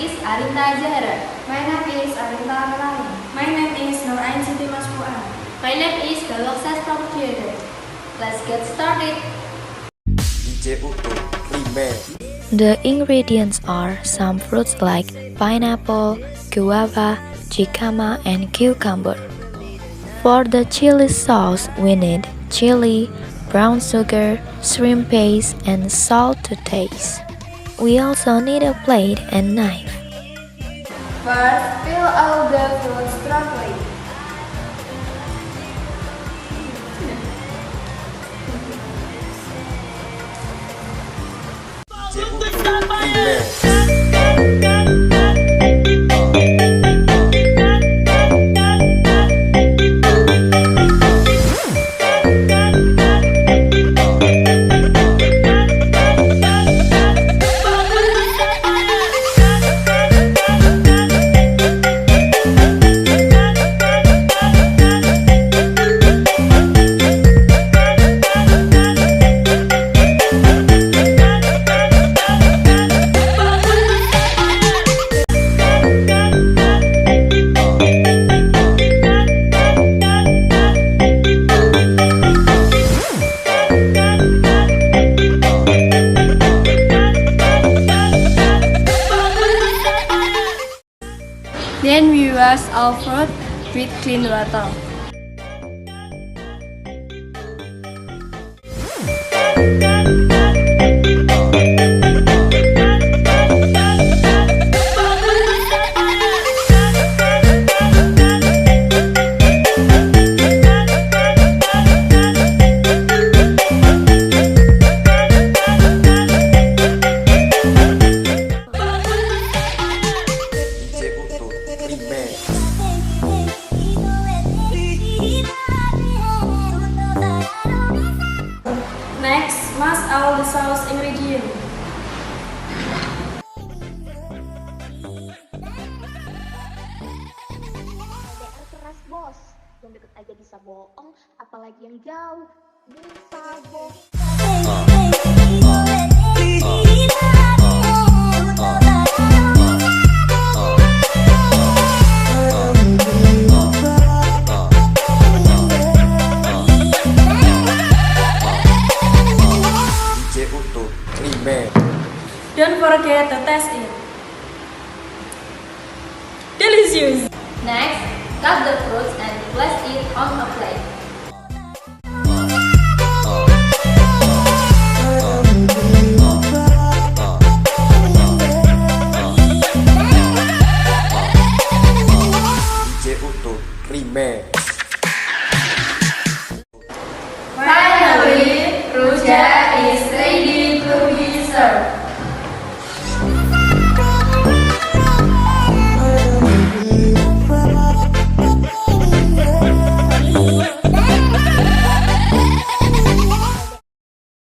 is Arinta Zahara. My name is Arinta Melanie. My name is Nur Ain Siti Masyfuah. My name is Galuh Pramudiana. Let's get started. The ingredients are some fruits like pineapple, guava, jicama, and cucumber. For the chili sauce, we need chili, brown sugar, shrimp paste, and salt to taste. We also need a plate and knife. First, peel all the fruits properly. Then we wash our fruit with clean water. Next, mash all the sauce ingredient. Keras bos, yang deket aja bisa bohong, apalagi yang jauh bisa bohong. Don't forget to taste it. Delicious! Next, cut the fruits and place it on a plate.